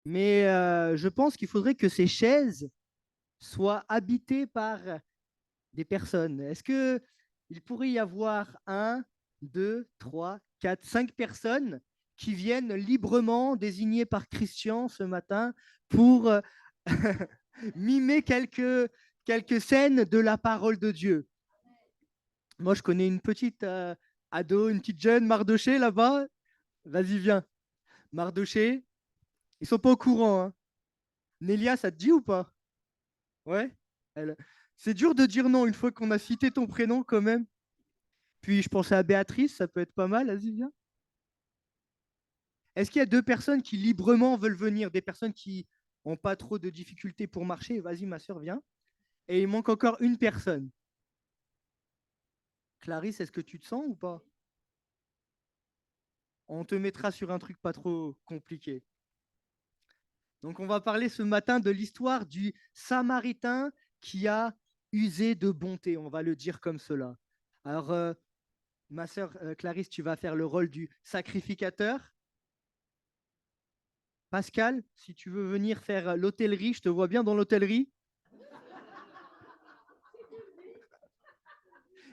Mais je pense qu'il faudrait que ces chaises soient habitées par des personnes. Est-ce que il pourrait y avoir un, deux, trois, quatre, cinq personnes qui viennent librement désignées par Christian ce matin pour mimer quelques scènes de la parole de Dieu? Moi, je connais une petite ado, une petite jeune, Mardoché là-bas. Vas-y, viens. Mardoché, ils sont pas au courant, hein. Nélia, ça te dit ou pas? Ouais. Elle... C'est dur de dire non une fois qu'on a cité ton prénom quand même. Puis je pensais à Béatrice, ça peut être pas mal. Vas-y, viens. Est-ce qu'il y a deux personnes qui librement veulent venir, des personnes qui n'ont pas trop de difficultés pour marcher? Vas-y, ma soeur, viens. Et il manque encore une personne. Clarisse, est-ce que tu te sens ou pas? On te mettra sur un truc pas trop compliqué. Donc, on va parler ce matin de l'histoire du Samaritain qui a usé de bonté. On va le dire comme cela. Alors, ma sœur Clarisse, tu vas faire le rôle du sacrificateur. Pascal, si tu veux venir faire l'hôtellerie, je te vois bien dans l'hôtellerie.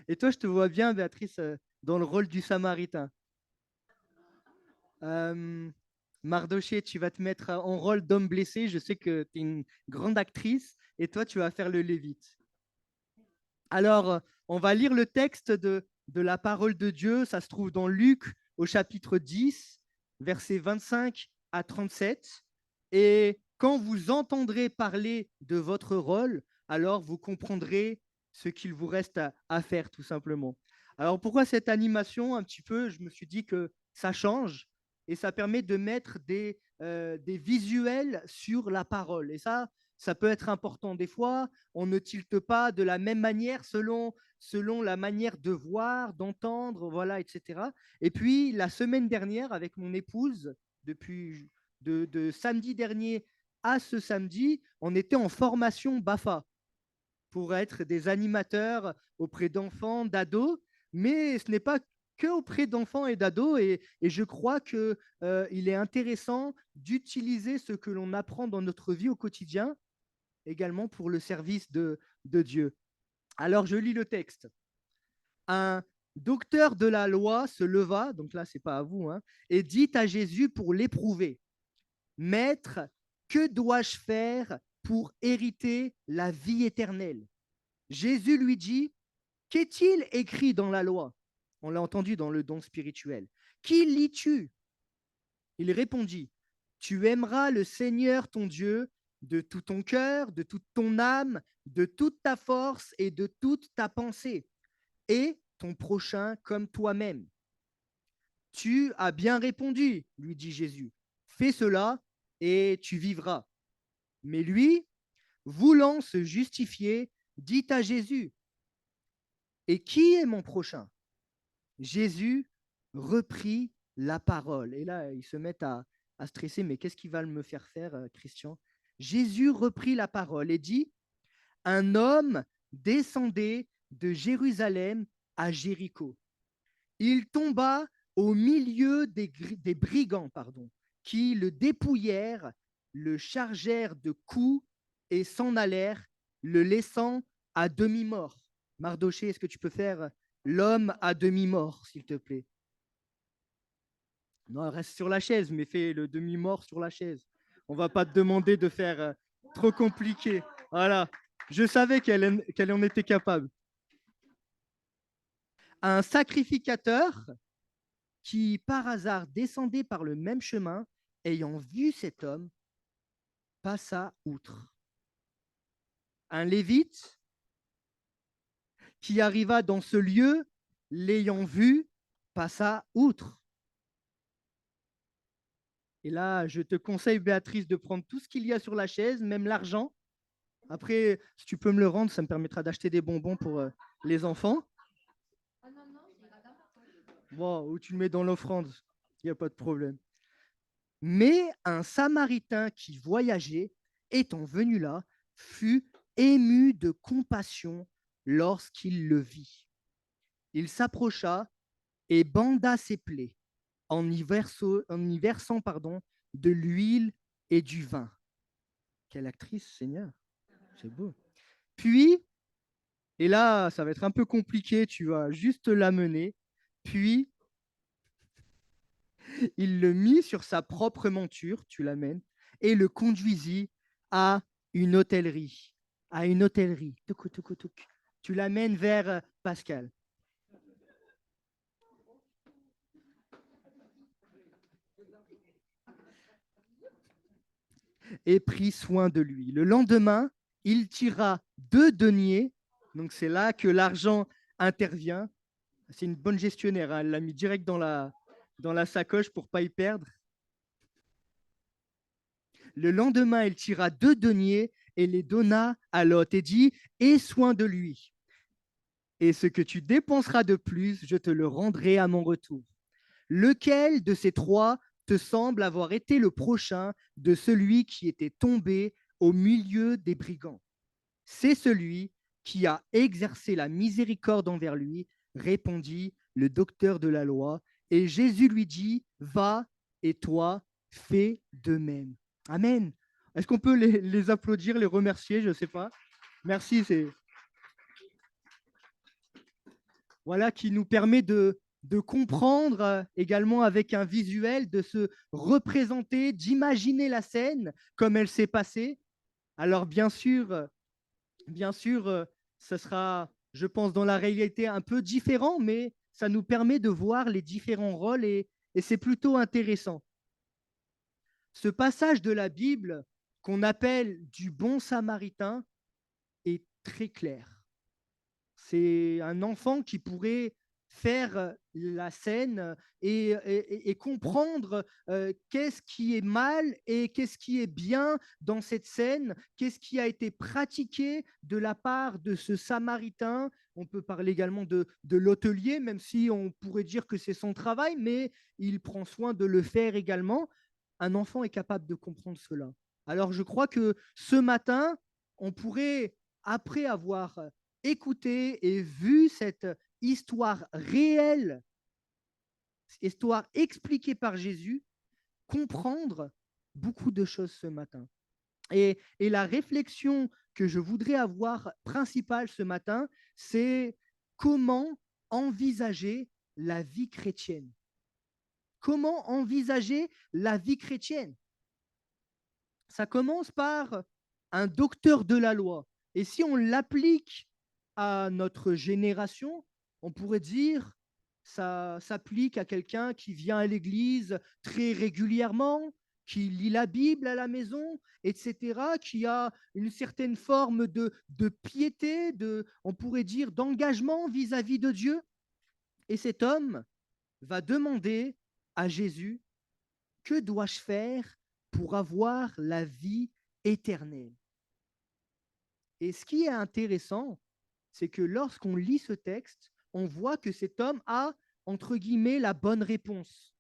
Et toi, je te vois bien, Béatrice, dans le rôle du Samaritain. Euh, Mardoché, tu vas te mettre en rôle d'homme blessé. Je sais que tu es une grande actrice. Et toi, tu vas faire le Lévite. Alors, on va lire le texte de la parole de Dieu. Ça se trouve dans Luc au chapitre 10, versets 25 à 37. Et quand vous entendrez parler de votre rôle, alors vous comprendrez ce qu'il vous reste à faire, tout simplement. Alors, pourquoi cette animation? Un petit peu, je me suis dit que ça change et ça permet de mettre des visuels sur la parole. Et ça peut être important. Des fois, on ne tilte pas de la même manière selon la manière de voir, d'entendre, voilà, etc. Et puis, la semaine dernière, avec mon épouse, depuis de samedi dernier à ce samedi, on était en formation BAFA pour être des animateurs auprès d'enfants, d'ados, mais ce n'est pas que auprès d'enfants et d'ados, et je crois qu'il est intéressant d'utiliser ce que l'on apprend dans notre vie au quotidien également pour le service de Dieu. Alors, je lis le texte. Un docteur de la loi se leva, donc là, c'est pas à vous, hein, et dit à Jésus pour l'éprouver, Maître, que dois-je faire pour hériter la vie éternelle? Jésus lui dit, qu'est-il écrit dans la loi? On l'a entendu dans le don spirituel. Qui lis-tu? Il répondit, tu aimeras le Seigneur ton Dieu de tout ton cœur, de toute ton âme, de toute ta force et de toute ta pensée, et ton prochain comme toi-même. Tu as bien répondu, lui dit Jésus. Fais cela et tu vivras. Mais lui, voulant se justifier, dit à Jésus, et qui est mon prochain? Jésus reprit la parole. Et là, ils se mettent à stresser, mais qu'est-ce qui va me faire faire, Christian? Jésus reprit la parole et dit, un homme descendait de Jérusalem à Jéricho. Il tomba au milieu des brigands, pardon, qui le dépouillèrent, le chargèrent de coups et s'en allèrent, le laissant à demi-mort. Mardoché, est-ce que tu peux faire l'homme à demi-mort, s'il te plaît? Non, reste sur la chaise, mais fais le demi-mort sur la chaise. On va pas te demander de faire trop compliqué. Voilà. Je savais qu'elle en était capable. Un sacrificateur qui, par hasard, descendait par le même chemin, ayant vu cet homme, passa outre. Un lévite qui arriva dans ce lieu, l'ayant vu, passa outre. Et là, je te conseille, Béatrice, de prendre tout ce qu'il y a sur la chaise, même l'argent. Après, si tu peux me le rendre, ça me permettra d'acheter des bonbons pour les enfants. Bon, ou tu le mets dans l'offrande, il n'y a pas de problème. Mais un Samaritain qui voyageait, étant venu là, fut ému de compassion lorsqu'il le vit. Il s'approcha et banda ses plaies en y versant de l'huile et du vin. Quelle actrice, Seigneur, c'est beau. Puis, et là, ça va être un peu compliqué, tu vas juste l'amener. Puis, il le mit sur sa propre monture, tu l'amènes, et le conduisit à une hôtellerie. À une hôtellerie. Touc, touc, touc. Tu l'amènes vers Pascal. Et prit soin de lui. Le lendemain, il tira 2 deniers. Donc, c'est là que l'argent intervient. C'est une bonne gestionnaire, hein. Elle l'a mis direct dans la sacoche pour ne pas y perdre. Le lendemain, il tira 2 deniers et les donna à Lot et dit, aie soin de lui. Et ce que tu dépenseras de plus, je te le rendrai à mon retour. Lequel de ces trois te semble avoir été le prochain de celui qui était tombé au milieu des brigands? C'est celui qui a exercé la miséricorde envers lui, répondit le docteur de la loi. Et Jésus lui dit, va et toi, fais de même. Amen. Est-ce qu'on peut les applaudir, les remercier? Je ne sais pas. Merci, c'est voilà qui nous permet de comprendre également avec un visuel, de se représenter, d'imaginer la scène comme elle s'est passée. Alors bien sûr, ça sera, je pense, dans la réalité un peu différent, mais ça nous permet de voir les différents rôles et c'est plutôt intéressant. Ce passage de la Bible qu'on appelle du bon samaritain est très clair. C'est un enfant qui pourrait faire la scène et comprendre qu'est-ce qui est mal et qu'est-ce qui est bien dans cette scène, qu'est-ce qui a été pratiqué de la part de ce Samaritain. On peut parler également de l'hôtelier, même si on pourrait dire que c'est son travail, mais il prend soin de le faire également. Un enfant est capable de comprendre cela. Alors je crois que ce matin, on pourrait, après avoir écouté et vu cette histoire réelle, histoire expliquée par Jésus, comprendre beaucoup de choses ce matin. Et la réflexion que je voudrais avoir principale ce matin, c'est comment envisager la vie chrétienne. Comment envisager la vie chrétienne? Ça commence par un docteur de la loi. Et si on l'applique à notre génération, on pourrait dire ça s'applique à quelqu'un qui vient à l'église très régulièrement, qui lit la Bible à la maison, etc., qui a une certaine forme de piété, on pourrait dire d'engagement vis-à-vis de Dieu. Et cet homme va demander à Jésus, que dois-je faire pour avoir la vie éternelle? Et ce qui est intéressant, c'est que lorsqu'on lit ce texte, on voit que cet homme a, entre guillemets, la bonne réponse.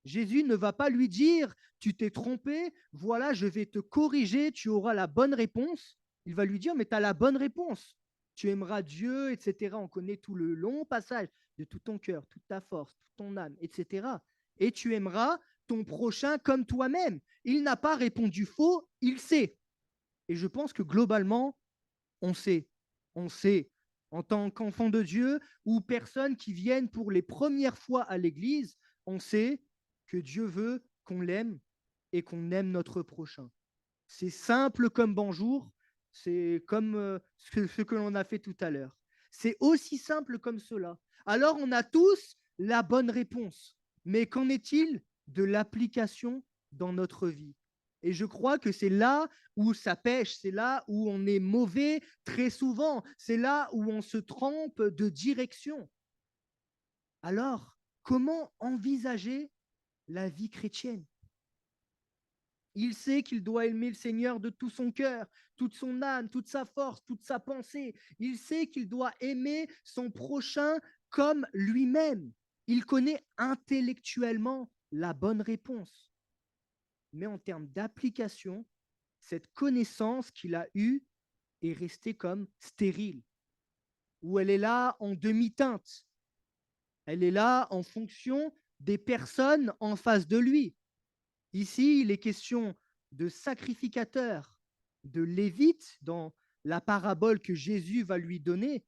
Jésus ne va pas lui dire, tu t'es trompé, voilà, je vais te corriger, tu auras la bonne réponse. Il va lui dire, mais tu as la bonne réponse. Tu aimeras Dieu, etc. On connaît tout le long passage de tout ton cœur, toute ta force, toute ton âme, etc. Et tu aimeras ton prochain comme toi-même. Il n'a pas répondu faux, il sait. Et je pense que globalement, on sait. On sait. En tant qu'enfant de Dieu ou personnes qui viennent pour les premières fois à l'église, on sait que Dieu veut qu'on l'aime et qu'on aime notre prochain. C'est simple comme bonjour, c'est comme ce que l'on a fait tout à l'heure. C'est aussi simple comme cela. Alors on a tous la bonne réponse. Mais qu'en est-il de l'application dans notre vie? Et je crois que c'est là où ça pêche, c'est là où on est mauvais très souvent, c'est là où on se trompe de direction. Alors, comment envisager la vie chrétienne? Il sait qu'il doit aimer le Seigneur de tout son cœur, toute son âme, toute sa force, toute sa pensée. Il sait qu'il doit aimer son prochain comme lui-même. Il connaît intellectuellement la bonne réponse. Mais en termes d'application, cette connaissance qu'il a eue est restée comme stérile, ou elle est là en demi-teinte. Elle est là en fonction des personnes en face de lui. Ici, il est question de sacrificateurs, de lévites dans la parabole que Jésus va lui donner,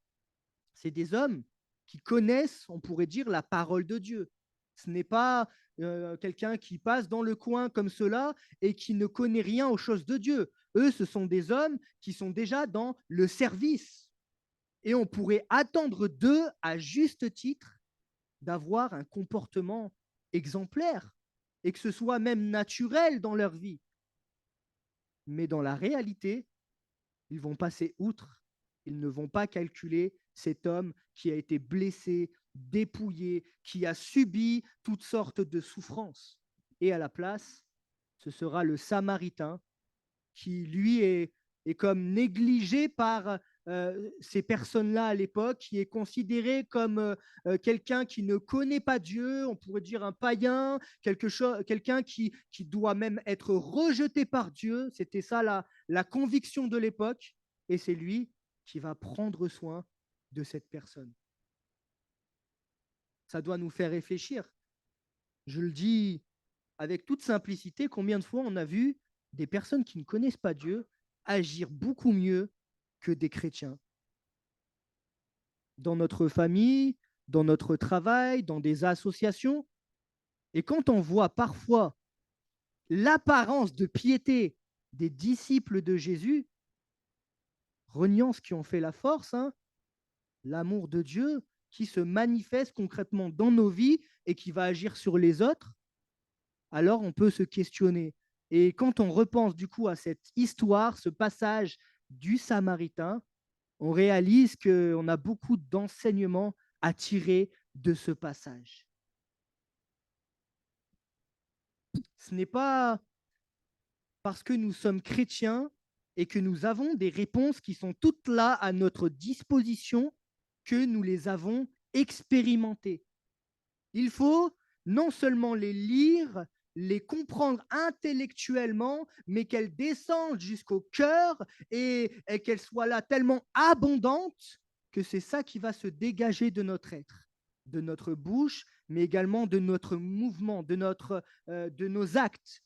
c'est des hommes qui connaissent, on pourrait dire, la parole de Dieu. Ce n'est pas quelqu'un qui passe dans le coin comme cela et qui ne connaît rien aux choses de Dieu. Eux, ce sont des hommes qui sont déjà dans le service. Et on pourrait attendre d'eux, à juste titre, d'avoir un comportement exemplaire et que ce soit même naturel dans leur vie. Mais dans la réalité, ils vont passer outre. Ils ne vont pas calculer cet homme qui a été blessé, dépouillé, qui a subi toutes sortes de souffrances. Et à la place, ce sera le Samaritain qui, lui, est comme négligé par ces personnes-là à l'époque, qui est considéré comme quelqu'un qui ne connaît pas Dieu, on pourrait dire un païen, quelqu'un qui doit même être rejeté par Dieu. C'était ça la conviction de l'époque. Et c'est lui qui va prendre soin de cette personne. Ça doit nous faire réfléchir. Je le dis avec toute simplicité, combien de fois on a vu des personnes qui ne connaissent pas Dieu agir beaucoup mieux que des chrétiens dans notre famille, dans notre travail, dans des associations. Et quand on voit parfois l'apparence de piété des disciples de Jésus, reniant ce qui ont fait la force, hein, l'amour de Dieu qui se manifeste concrètement dans nos vies et qui va agir sur les autres, alors on peut se questionner. Et quand on repense du coup à cette histoire, ce passage du Samaritain, on réalise qu'on a beaucoup d'enseignements à tirer de ce passage. Ce n'est pas parce que nous sommes chrétiens et que nous avons des réponses qui sont toutes là à notre disposition que nous les avons expérimentées. Il faut non seulement les lire, les comprendre intellectuellement, mais qu'elles descendent jusqu'au cœur et qu'elles soient là tellement abondantes que c'est ça qui va se dégager de notre être, de notre bouche, mais également de notre mouvement, de nos actes.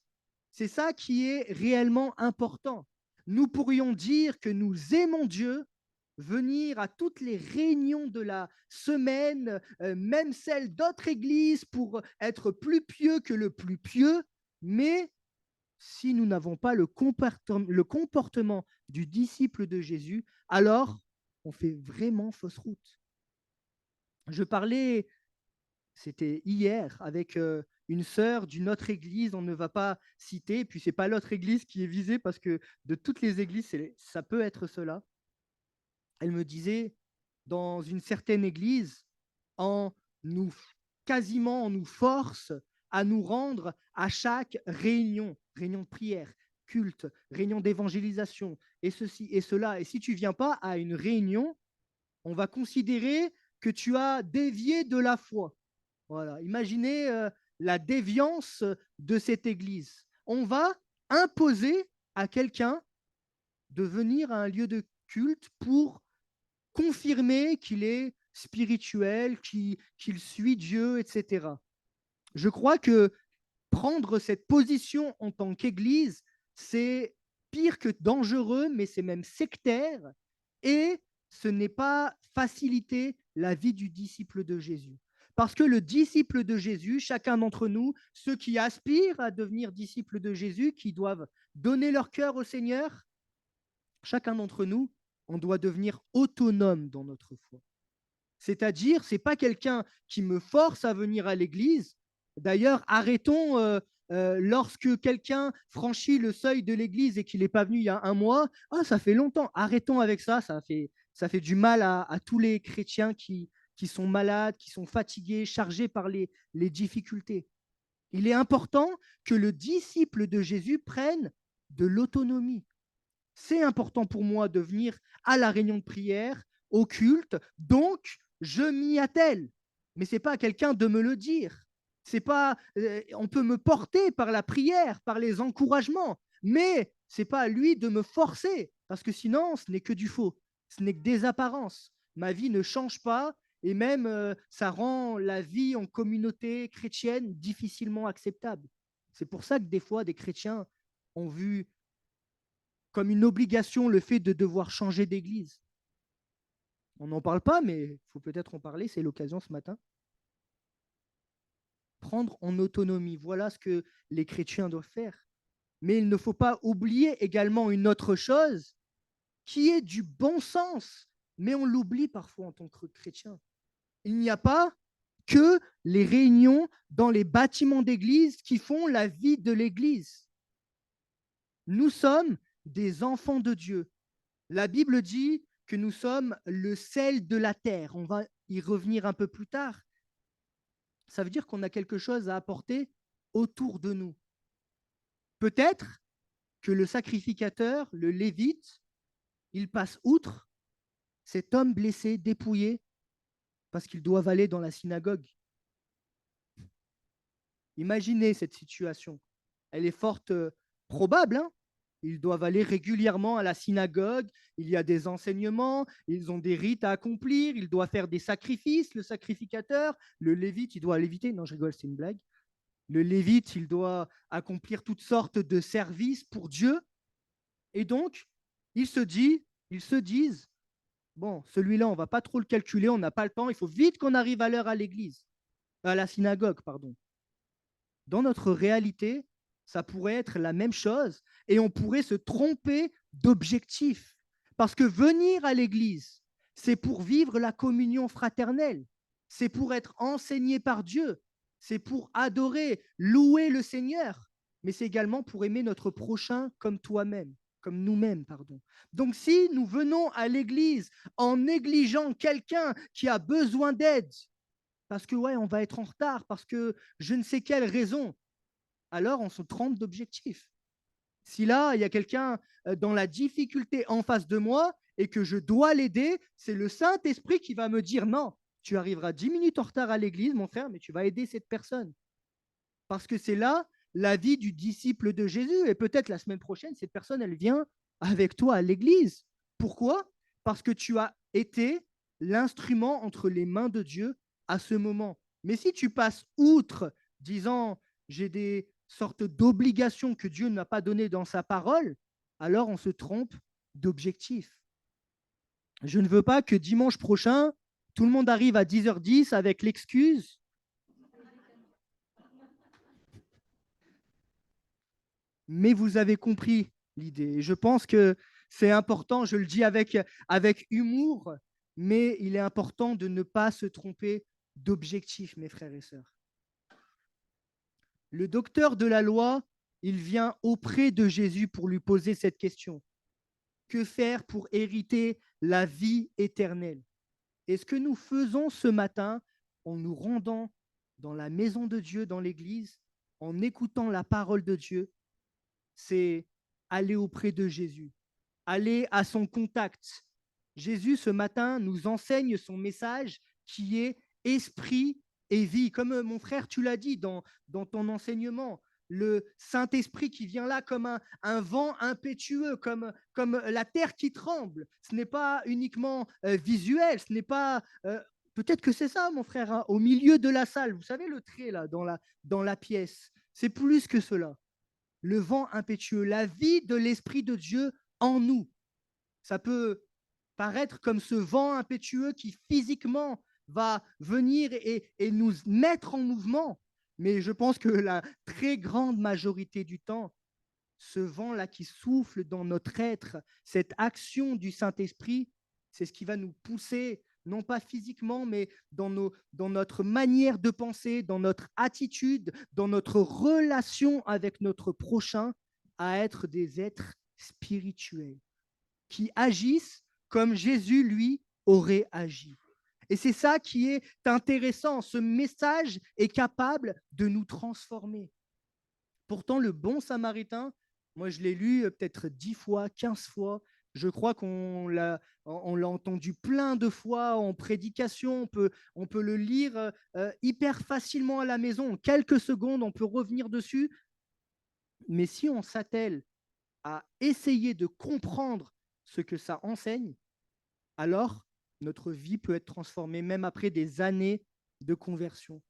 C'est ça qui est réellement important. Nous pourrions dire que nous aimons Dieu, venir à toutes les réunions de la semaine, même celles d'autres églises, pour être plus pieux que le plus pieux, mais si nous n'avons pas le comportement du disciple de Jésus, alors on fait vraiment fausse route. Je parlais, c'était hier, avec une sœur d'une autre église, on ne va pas citer, puis c'est pas l'autre église qui est visée parce que de toutes les églises, ça peut être cela. Elle me disait, dans une certaine église, on nous quasiment on nous force à nous rendre à chaque réunion, réunion de prière, culte, réunion d'évangélisation, et ceci et cela. Et si tu viens pas à une réunion, on va considérer que tu as dévié de la foi. Voilà. Imaginez la déviance de cette église. On va imposer à quelqu'un de venir à un lieu de culte pour confirmer qu'il est spirituel, qu'il suit Dieu, etc. Je crois que prendre cette position en tant qu'Église, c'est pire que dangereux, mais c'est même sectaire, et ce n'est pas faciliter la vie du disciple de Jésus. Parce que le disciple de Jésus, chacun d'entre nous, ceux qui aspirent à devenir disciples de Jésus, qui doivent donner leur cœur au Seigneur, chacun d'entre nous, on doit devenir autonome dans notre foi. C'est-à-dire, ce n'est pas quelqu'un qui me force à venir à l'église. D'ailleurs, arrêtons, lorsque quelqu'un franchit le seuil de l'église et qu'il n'est pas venu il y a un mois, ah, ça fait longtemps, arrêtons avec ça, ça fait du mal à tous les chrétiens qui sont malades, qui sont fatigués, chargés par les difficultés. Il est important que le disciple de Jésus prenne de l'autonomie. C'est important pour moi de venir à la réunion de prière, au culte, donc je m'y attelle. Mais ce n'est pas à quelqu'un de me le dire. C'est pas, on peut me porter par la prière, par les encouragements, mais ce n'est pas à lui de me forcer, parce que sinon, ce n'est que du faux, ce n'est que des apparences. Ma vie ne change pas, et même ça rend la vie en communauté chrétienne difficilement acceptable. C'est pour ça que des fois, des chrétiens ont vu comme une obligation le fait de devoir changer d'église. On n'en parle pas, mais il faut peut-être en parler, c'est l'occasion ce matin. Prendre en autonomie, voilà ce que les chrétiens doivent faire. Mais il ne faut pas oublier également une autre chose qui est du bon sens, mais on l'oublie parfois en tant que chrétien. Il n'y a pas que les réunions dans les bâtiments d'église qui font la vie de l'église. Nous sommes des enfants de Dieu. La Bible dit que nous sommes le sel de la terre. On va y revenir un peu plus tard. Ça veut dire qu'on a quelque chose à apporter autour de nous. Peut-être que le sacrificateur, le lévite, il passe outre cet homme blessé, dépouillé, parce qu'ils doivent aller dans la synagogue. Imaginez cette situation. Elle est forte probable. Hein. Ils doivent aller régulièrement à la synagogue. Il y a des enseignements. Ils ont des rites à accomplir. Il doit faire des sacrifices, le sacrificateur. Le lévite, il doit léviter. Non, je rigole, c'est une blague. Le lévite, il doit accomplir toutes sortes de services pour Dieu. Et donc, ils se disent, bon, celui-là, on ne va pas trop le calculer, on n'a pas le temps, il faut vite qu'on arrive à l'heure à l'église, à la synagogue, pardon. Dans notre réalité, ça pourrait être la même chose et on pourrait se tromper d'objectif. Parce que venir à l'église, c'est pour vivre la communion fraternelle, c'est pour être enseigné par Dieu, c'est pour adorer, louer le Seigneur, mais c'est également pour aimer notre prochain comme toi-même, comme nous-mêmes, pardon. Donc si nous venons à l'église en négligeant quelqu'un qui a besoin d'aide, parce que ouais, on va être en retard, parce que je ne sais quelle raison, alors on se trompe d'objectif. Si là, il y a quelqu'un dans la difficulté en face de moi et que je dois l'aider, c'est le Saint-Esprit qui va me dire non, tu arriveras 10 minutes en retard à l'église, mon frère, mais tu vas aider cette personne. Parce que c'est là la vie du disciple de Jésus. Et peut-être la semaine prochaine, cette personne, elle vient avec toi à l'église. Pourquoi? Parce que tu as été l'instrument entre les mains de Dieu à ce moment. Mais si tu passes outre, disant j'ai des sortes d'obligations que Dieu n'a pas données dans sa parole, alors on se trompe d'objectif. Je ne veux pas que dimanche prochain, tout le monde arrive à 10h10 avec l'excuse mais vous avez compris l'idée. Je pense que c'est important, je le dis avec humour, mais il est important de ne pas se tromper d'objectif, mes frères et sœurs. Le docteur de la loi, il vient auprès de Jésus pour lui poser cette question. Que faire pour hériter la vie éternelle? Et ce que nous faisons ce matin en nous rendant dans la maison de Dieu, dans l'Église, en écoutant la parole de Dieu, c'est aller auprès de Jésus, aller à son contact. Jésus, ce matin, nous enseigne son message qui est esprit et vie. Comme mon frère, tu l'as dit dans ton enseignement, le Saint-Esprit qui vient là comme un vent impétueux, comme la terre qui tremble. Ce n'est pas uniquement visuel, ce n'est pas... peut-être que c'est ça, mon frère, hein, au milieu de la salle. Vous savez, le trait là, dans la pièce. C'est plus que cela. Le vent impétueux, la vie de l'Esprit de Dieu en nous. Ça peut paraître comme ce vent impétueux qui physiquement va venir et nous mettre en mouvement. Mais je pense que la très grande majorité du temps, ce vent-là qui souffle dans notre être, cette action du Saint-Esprit, c'est ce qui va nous pousser, non pas physiquement, mais dans notre manière de penser, dans notre attitude, dans notre relation avec notre prochain, à être des êtres spirituels qui agissent comme Jésus, lui, aurait agi. Et c'est ça qui est intéressant. Ce message est capable de nous transformer. Pourtant, le bon samaritain, moi je l'ai lu peut-être 10 fois, 15 fois. Je crois on l'a entendu plein de fois en prédication. On peut le lire hyper facilement à la maison. En quelques secondes, on peut revenir dessus. Mais si on s'attelle à essayer de comprendre ce que ça enseigne, alors notre vie peut être transformée même après des années de conversion.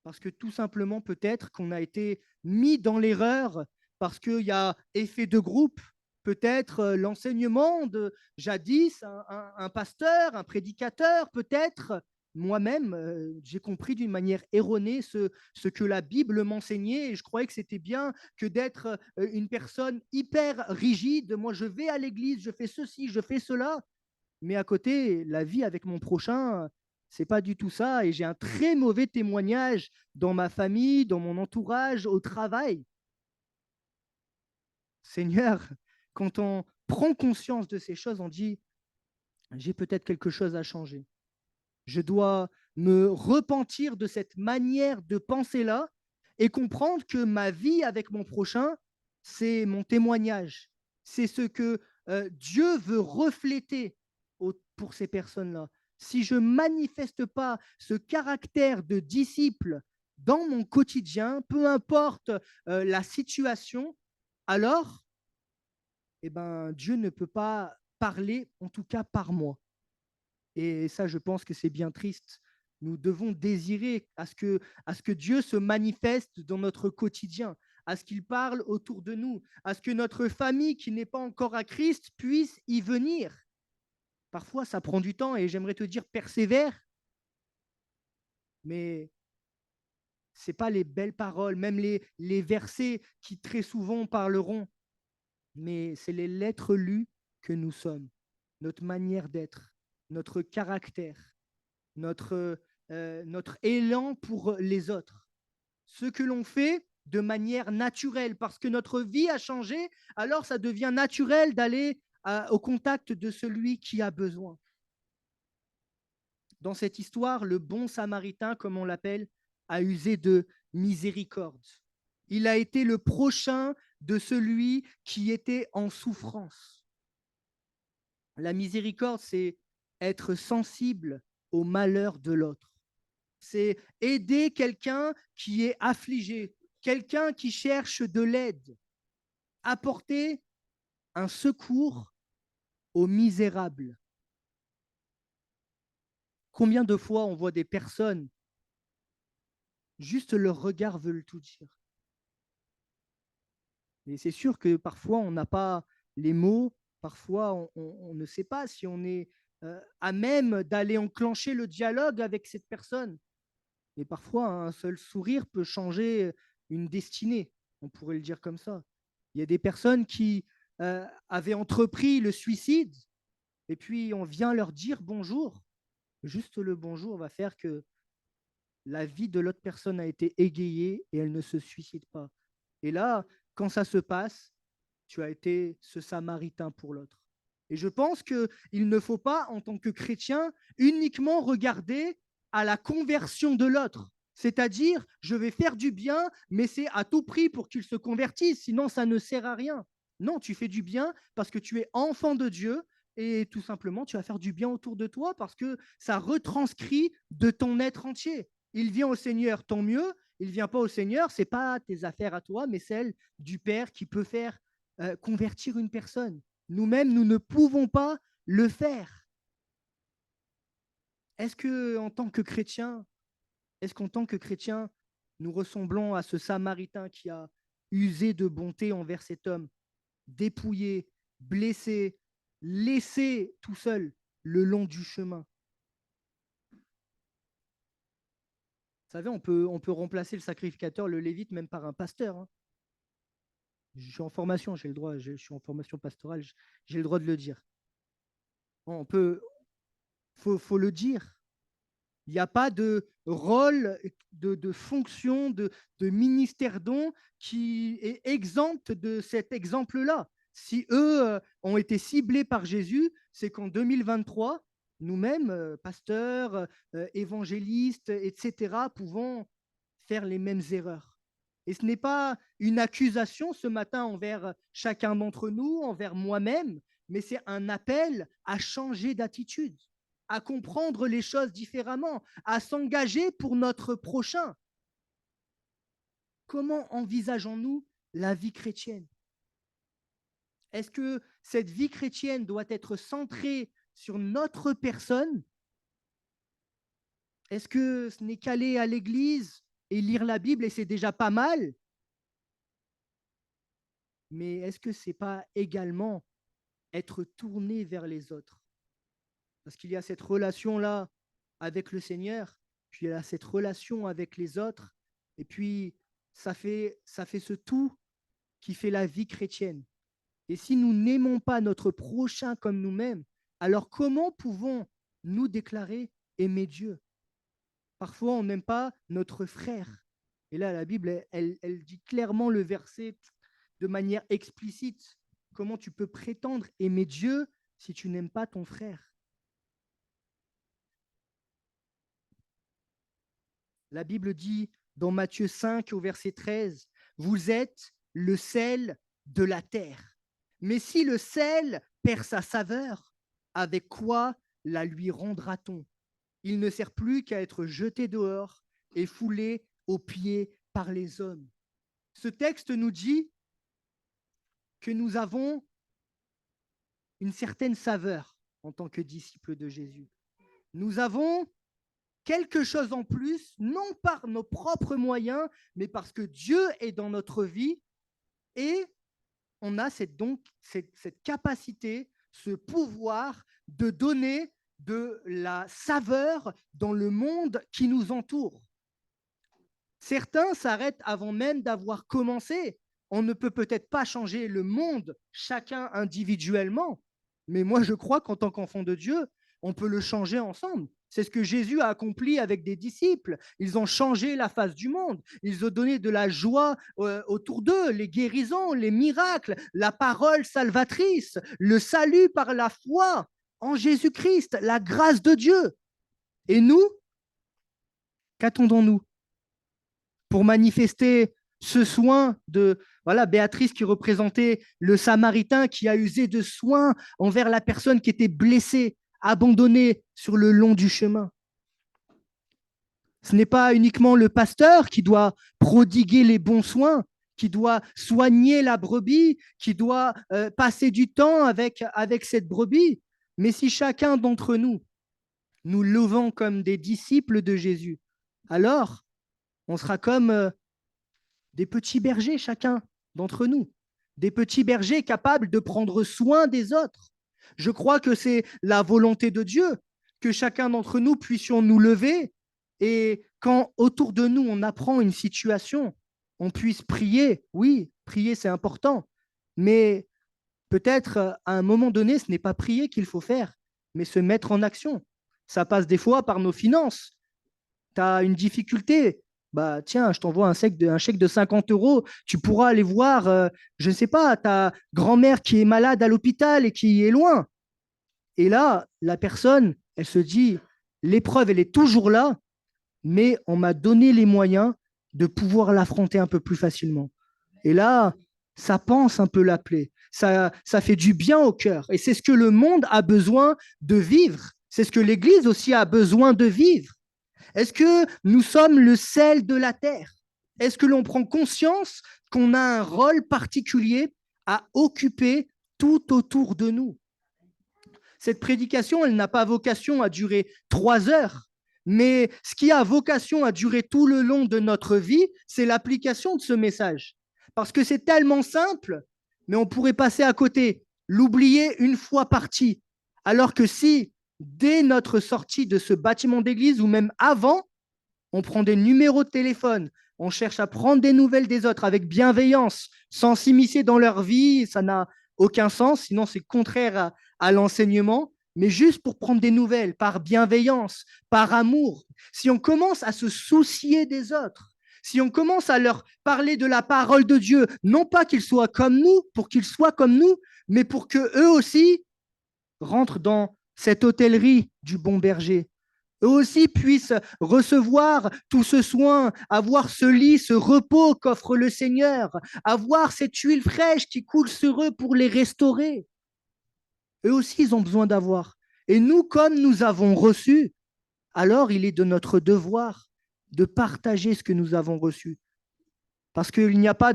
Parce que tout simplement, peut-être qu'on a été mis dans l'erreur parce qu'il y a effet de groupe, peut-être l'enseignement de jadis, un pasteur, un prédicateur, peut-être moi-même, j'ai compris d'une manière erronée ce que la Bible m'enseignait et je croyais que c'était bien que d'être une personne hyper rigide. Moi, je vais à l'église, je fais ceci, je fais cela, mais à côté, la vie avec mon prochain, c'est pas du tout ça. Et j'ai un très mauvais témoignage dans ma famille, dans mon entourage, au travail. Seigneur, quand on prend conscience de ces choses, on dit, j'ai peut-être quelque chose à changer. Je dois me repentir de cette manière de penser-là et comprendre que ma vie avec mon prochain, c'est mon témoignage. C'est ce que Dieu veut refléter pour ces personnes-là. Si je ne manifeste pas ce caractère de disciple dans mon quotidien, peu importe la situation, alors eh ben, Dieu ne peut pas parler, en tout cas par moi. Et ça, je pense que c'est bien triste. Nous devons désirer à ce que Dieu se manifeste dans notre quotidien, à ce qu'il parle autour de nous, à ce que notre famille qui n'est pas encore à Christ puisse y venir. Parfois, ça prend du temps et j'aimerais te dire persévère, mais ce n'est pas les belles paroles, même les versets qui très souvent parleront, mais c'est les lettres lues que nous sommes, notre manière d'être, notre caractère, notre élan pour les autres. Ce que l'on fait de manière naturelle, parce que notre vie a changé, alors ça devient naturel d'aller au contact de celui qui a besoin. Dans cette histoire, le bon samaritain, comme on l'appelle, a usé de miséricorde. Il a été le prochain de celui qui était en souffrance. La miséricorde, c'est être sensible au malheur de l'autre. C'est aider quelqu'un qui est affligé, quelqu'un qui cherche de l'aide, apporter un secours aux misérables. Combien de fois on voit des personnes, juste leur regard veut tout dire. Et c'est sûr que parfois on n'a pas les mots, parfois on ne sait pas si on est à même d'aller enclencher le dialogue avec cette personne. Mais parfois, un seul sourire peut changer une destinée, on pourrait le dire comme ça. Il y a des personnes qui avaient entrepris le suicide et puis on vient leur dire bonjour. Juste le bonjour va faire que la vie de l'autre personne a été égayée et elle ne se suicide pas. Et là, quand ça se passe, tu as été ce samaritain pour l'autre. Et je pense qu'il ne faut pas, en tant que chrétien, uniquement regarder à la conversion de l'autre. C'est-à-dire, je vais faire du bien, mais c'est à tout prix pour qu'il se convertisse, sinon ça ne sert à rien. Non, tu fais du bien parce que tu es enfant de Dieu et tout simplement, tu vas faire du bien autour de toi parce que ça retranscrit de ton être entier. Il vient au Seigneur, tant mieux. Il ne vient pas au Seigneur, ce n'est pas tes affaires à toi, mais celles du Père qui peut faire convertir une personne. Nous-mêmes, nous ne pouvons pas le faire. Est-ce que, en tant que chrétien, est-ce qu'en tant que chrétien, nous ressemblons à ce Samaritain qui a usé de bonté envers cet homme, dépouillé, blessé, laissé tout seul le long du chemin? Vous savez, on peut remplacer le sacrificateur, le lévite, même par un pasteur. Hein. Je suis en formation, j'ai le droit, je suis en formation pastorale, j'ai le droit de le dire. On peut, faut le dire. Il n'y a pas de rôle, de fonction, de ministère don qui est exempt de cet exemple-là. Si eux ont été ciblés par Jésus, c'est qu'en 2023, nous-mêmes, pasteurs, évangélistes, etc., pouvons faire les mêmes erreurs. Et ce n'est pas une accusation ce matin envers chacun d'entre nous, envers moi-même, mais c'est un appel à changer d'attitude, à comprendre les choses différemment, à s'engager pour notre prochain. Comment envisageons-nous la vie chrétienne? Est-ce que cette vie chrétienne doit être centrée sur notre personne? Est-ce que ce n'est qu'aller à l'église et lire la Bible et c'est déjà pas mal? mais est-ce que ce n'est pas également être tourné vers les autres? Parce qu'il y a cette relation-là avec le Seigneur, puis il y a cette relation avec les autres, et puis ça fait ce tout qui fait la vie chrétienne. Et si nous n'aimons pas notre prochain comme nous-mêmes, alors comment pouvons-nous déclarer aimer Dieu? Parfois, on n'aime pas notre frère. Et là, la Bible, elle dit clairement le verset de manière explicite. Comment tu peux prétendre aimer Dieu si tu n'aimes pas ton frère? La Bible dit dans Matthieu 5 au verset 13, vous êtes le sel de la terre. Mais si le sel perd sa saveur, avec quoi la lui rendra-t-on? Il ne sert plus qu'à être jeté dehors et foulé aux pieds par les hommes. Ce texte nous dit que nous avons une certaine saveur en tant que disciples de Jésus. Nous avons quelque chose en plus, non par nos propres moyens, mais parce que Dieu est dans notre vie et on a cette capacité, ce pouvoir de donner de la saveur dans le monde qui nous entoure. Certains s'arrêtent avant même d'avoir commencé. On ne peut peut-être pas changer le monde, chacun individuellement, mais moi je crois qu'en tant qu'enfant de Dieu, on peut le changer ensemble. C'est ce que Jésus a accompli avec des disciples. Ils ont changé la face du monde. Ils ont donné de la joie autour d'eux, les guérisons, les miracles, la parole salvatrice, le salut par la foi en Jésus-Christ, la grâce de Dieu. Et nous, qu'attendons-nous pour manifester ce soin de Béatrice qui représentait le Samaritain qui a usé de soins envers la personne qui était blessée, abandonnée sur le long du chemin. Ce n'est pas uniquement le pasteur qui doit prodiguer les bons soins, qui doit soigner la brebis, qui doit passer du temps avec cette brebis, mais si chacun d'entre nous, nous levons comme des disciples de Jésus, alors on sera comme des petits bergers, chacun d'entre nous, des petits bergers capables de prendre soin des autres. Je crois que c'est la volonté de Dieu que chacun d'entre nous puissions nous lever et quand autour de nous on apprend une situation, on puisse prier. Oui, prier c'est important, mais peut-être à un moment donné, ce n'est pas prier qu'il faut faire, mais se mettre en action. Ça passe des fois par nos finances. Tu as une difficulté, bah tiens, je t'envoie un chèque de 50 euros, tu pourras aller voir, je ne sais pas, ta grand-mère qui est malade à l'hôpital et qui est loin. Et là, la personne, elle se dit, l'épreuve, elle est toujours là, mais on m'a donné les moyens de pouvoir l'affronter un peu plus facilement. Et là, ça pense un peu la plaie, ça fait du bien au cœur. Et c'est ce que le monde a besoin de vivre, c'est ce que l'Église aussi a besoin de vivre. Est-ce que nous sommes le sel de la terre? Est-ce que l'on prend conscience qu'on a un rôle particulier à occuper tout autour de nous? Cette prédication, elle n'a pas vocation à durer 3 heures, mais ce qui a vocation à durer tout le long de notre vie, c'est l'application de ce message. Parce que c'est tellement simple, mais on pourrait passer à côté, l'oublier une fois parti. Alors que si dès notre sortie de ce bâtiment d'église ou même avant, on prend des numéros de téléphone, on cherche à prendre des nouvelles des autres avec bienveillance, sans s'immiscer dans leur vie, ça n'a aucun sens, sinon c'est contraire à l'enseignement, mais juste pour prendre des nouvelles, par bienveillance, par amour. Si on commence à se soucier des autres, si on commence à leur parler de la parole de Dieu, non pas qu'ils soient comme nous, pour qu'ils soient comme nous, mais pour qu'eux aussi rentrent dans cette hôtellerie du bon berger. Eux aussi puissent recevoir tout ce soin, avoir ce lit, ce repos qu'offre le Seigneur, avoir cette huile fraîche qui coule sur eux pour les restaurer. Eux aussi, ils ont besoin d'avoir. Et nous, comme nous avons reçu, alors il est de notre devoir de partager ce que nous avons reçu. Parce qu'il n'y a pas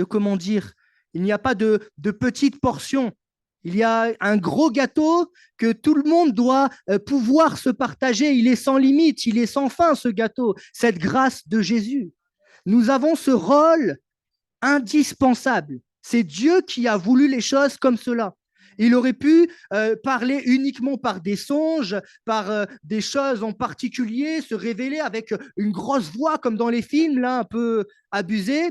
comment dire, il n'y a pas de petites portions. Il y a un gros gâteau que tout le monde doit pouvoir se partager. Il est sans limite, il est sans fin, ce gâteau, cette grâce de Jésus. Nous avons ce rôle indispensable C'est Dieu qui a voulu les choses comme cela. Il aurait pu parler uniquement par des songes, par des choses en particulier, se révéler avec une grosse voix comme dans les films, là, un peu abusé.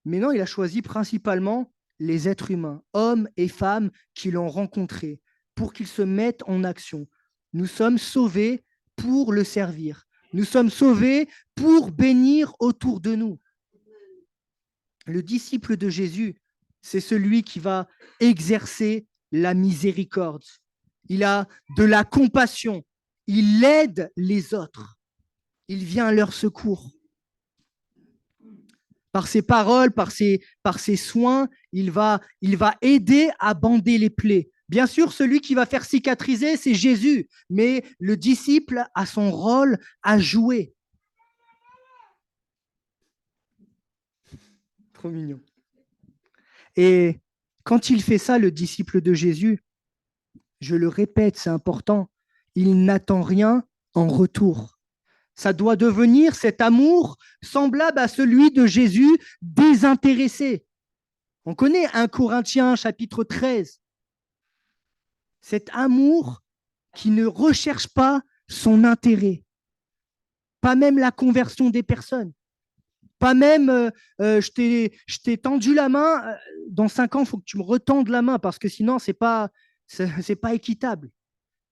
Mais non, il a choisi principalement les êtres humains, hommes et femmes qui l'ont rencontré, pour qu'ils se mettent en action. Nous sommes sauvés pour le servir. Nous sommes sauvés pour bénir autour de nous. Le disciple de Jésus, c'est celui qui va exercer la miséricorde. Il a de la compassion. Il aide les autres. Il vient à leur secours. Par ses paroles, par ses soins, il va aider à bander les plaies. Bien sûr, celui qui va faire cicatriser, c'est Jésus, mais le disciple a son rôle à jouer. Trop mignon. Et quand il fait ça, le disciple de Jésus, je le répète, c'est important, il n'attend rien en retour. Ça doit devenir cet amour semblable à celui de Jésus désintéressé. On connaît 1 Corinthiens chapitre 13. Cet amour qui ne recherche pas son intérêt, pas même la conversion des personnes, pas même je t'ai tendu la main, dans 5 ans, il faut que tu me retendes la main parce que sinon, c'est pas équitable.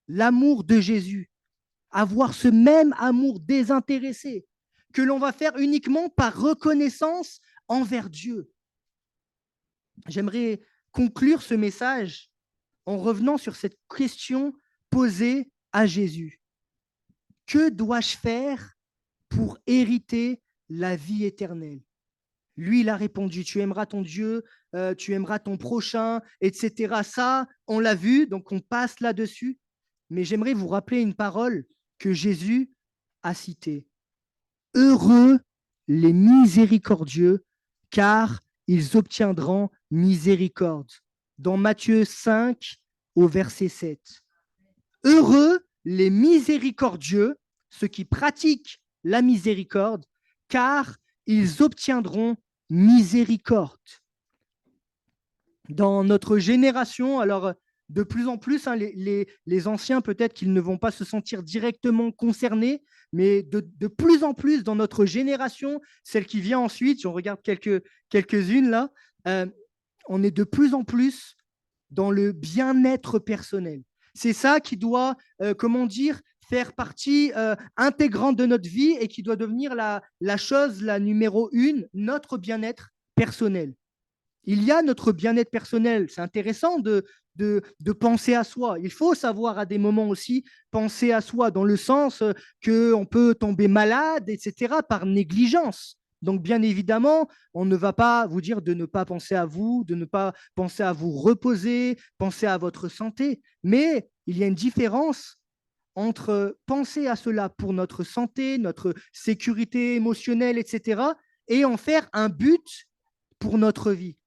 L'amour de Jésus, avoir ce même amour désintéressé que l'on va faire uniquement par reconnaissance envers Dieu. J'aimerais conclure ce message en revenant sur cette question posée à Jésus. Que dois-je faire pour hériter la vie éternelle? Lui, il a répondu, tu aimeras ton Dieu, tu aimeras ton prochain, etc. Ça, on l'a vu, donc on passe là-dessus. Mais j'aimerais vous rappeler une parole que Jésus a citée. Heureux les miséricordieux, car ils obtiendront miséricorde. Dans Matthieu 5, au verset 7. Heureux les miséricordieux, ceux qui pratiquent la miséricorde, car ils obtiendront miséricorde. Dans notre génération, alors de plus en plus, les anciens, peut-être qu'ils ne vont pas se sentir directement concernés, mais de plus en plus dans notre génération, celle qui vient ensuite, si on regarde quelques-unes là, on est de plus en plus dans le bien-être personnel. C'est ça qui doit, faire partie intégrante de notre vie et qui doit devenir la chose, la numéro 1, notre bien-être personnel. Il y a notre bien-être personnel. C'est intéressant de penser à soi. Il faut savoir à des moments aussi penser à soi, dans le sens qu'on peut tomber malade, etc., par négligence. Donc, bien évidemment, on ne va pas vous dire de ne pas penser à vous, de ne pas penser à vous reposer, penser à votre santé. Mais il y a une différence entre penser à cela pour notre santé, notre sécurité émotionnelle, etc., et en faire un but pour notre vie.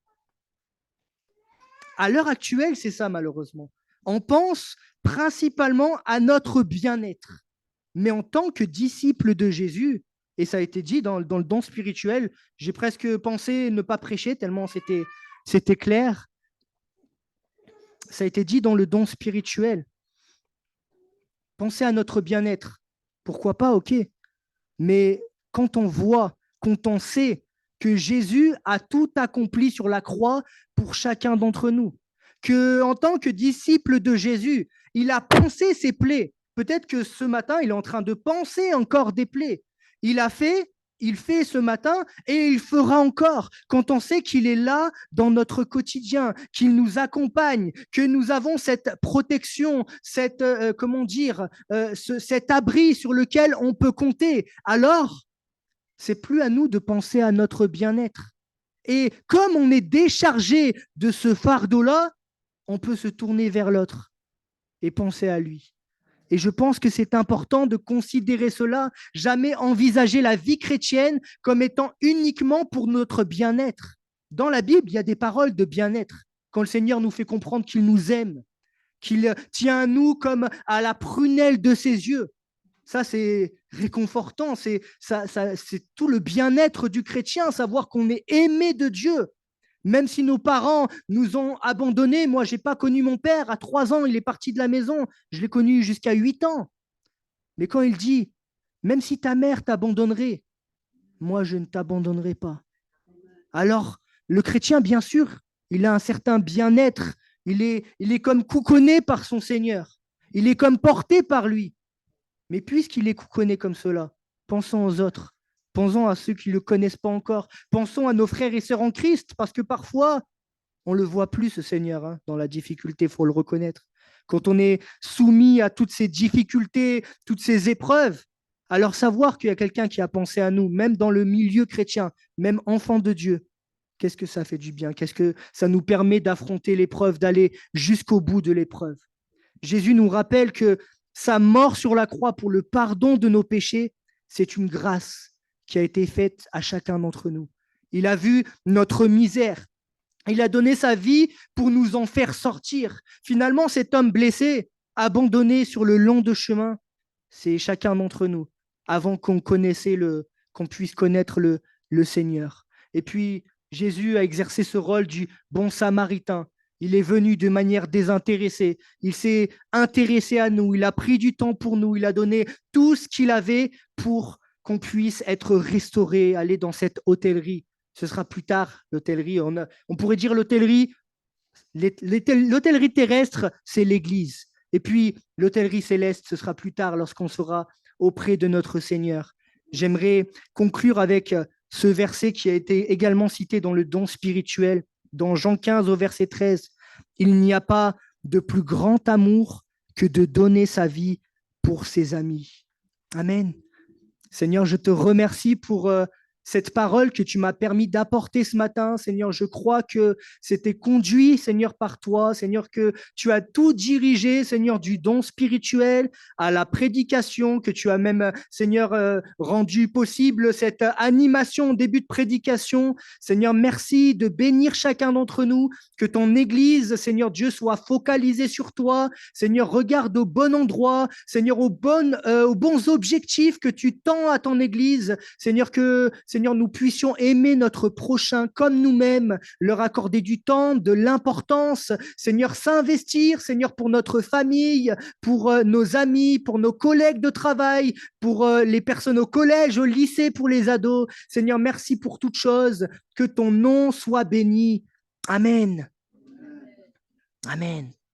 À l'heure actuelle, c'est ça malheureusement. On pense principalement à notre bien-être. Mais en tant que disciple de Jésus, et ça a été dit dans le don spirituel, j'ai presque pensé ne pas prêcher tellement c'était clair. Ça a été dit dans le don spirituel. Pensez à notre bien-être. Pourquoi pas, ok. Mais quand on voit, quand on sait que Jésus a tout accompli sur la croix pour chacun d'entre nous, qu'en tant que disciple de Jésus, il a pensé ses plaies. Peut-être que ce matin, il est en train de penser encore des plaies. Il fait ce matin et il fera encore quand on sait qu'il est là dans notre quotidien, qu'il nous accompagne, que nous avons cette protection, cet abri sur lequel on peut compter. Alors, c'est plus à nous de penser à notre bien-être. Et comme on est déchargé de ce fardeau-là, on peut se tourner vers l'autre et penser à lui. Et je pense que c'est important de considérer cela, jamais envisager la vie chrétienne comme étant uniquement pour notre bien-être. Dans la Bible, il y a des paroles de bien-être. Quand le Seigneur nous fait comprendre qu'il nous aime, qu'il tient à nous comme à la prunelle de ses yeux. Ça, c'est réconfortant. C'est tout le bien-être du chrétien, savoir qu'on est aimé de Dieu. Même si nos parents nous ont abandonnés, moi, je n'ai pas connu mon père. À 3 ans, il est parti de la maison. Je l'ai connu jusqu'à 8 ans. Mais quand il dit, même si ta mère t'abandonnerait, moi, je ne t'abandonnerai pas. Alors, le chrétien, bien sûr, il a un certain bien-être. Il est comme couconné par son Seigneur. Il est comme porté par lui. Mais puisqu'il est couconné comme cela, pensons aux autres. Pensons à ceux qui ne le connaissent pas encore. Pensons à nos frères et sœurs en Christ, parce que parfois, on ne le voit plus, ce Seigneur, hein, dans la difficulté, il faut le reconnaître. Quand on est soumis à toutes ces difficultés, toutes ces épreuves, alors savoir qu'il y a quelqu'un qui a pensé à nous, même dans le milieu chrétien, même enfant de Dieu, qu'est-ce que ça fait du bien? Qu'est-ce que ça nous permet d'affronter l'épreuve, d'aller jusqu'au bout de l'épreuve? Jésus nous rappelle que sa mort sur la croix pour le pardon de nos péchés, c'est une grâce qui a été faite à chacun d'entre nous. Il a vu notre misère. Il a donné sa vie pour nous en faire sortir. Finalement, cet homme blessé, abandonné sur le long de chemin, c'est chacun d'entre nous, avant qu'on puisse connaître le Seigneur. Et puis, Jésus a exercé ce rôle du bon samaritain. Il est venu de manière désintéressée. Il s'est intéressé à nous. Il a pris du temps pour nous. Il a donné tout ce qu'il avait pour qu'on puisse être restauré, aller dans cette hôtellerie. Ce sera plus tard, l'hôtellerie. On pourrait dire l'hôtellerie. L'hôtellerie terrestre, c'est l'Église. Et puis, l'hôtellerie céleste, ce sera plus tard lorsqu'on sera auprès de notre Seigneur. J'aimerais conclure avec ce verset qui a été également cité dans le don spirituel, dans Jean 15 au verset 13. Il n'y a pas de plus grand amour que de donner sa vie pour ses amis. Amen. Seigneur, je te remercie pour cette parole que tu m'as permis d'apporter ce matin. Seigneur, je crois que c'était conduit, Seigneur, par toi. Seigneur, que tu as tout dirigé, Seigneur, du don spirituel à la prédication, que tu as même, Seigneur, rendu possible cette animation au début de prédication. Seigneur, merci de bénir chacun d'entre nous, que ton Église, Seigneur Dieu, soit focalisée sur toi. Seigneur, regarde au bon endroit, Seigneur, aux bons objectifs que tu tends à ton Église. Seigneur, Seigneur, nous puissions aimer notre prochain comme nous-mêmes, leur accorder du temps, de l'importance. Seigneur, s'investir, Seigneur, pour notre famille, pour nos amis, pour nos collègues de travail, pour les personnes au collège, au lycée, pour les ados. Seigneur, merci pour toutes choses. Que ton nom soit béni. Amen. Amen.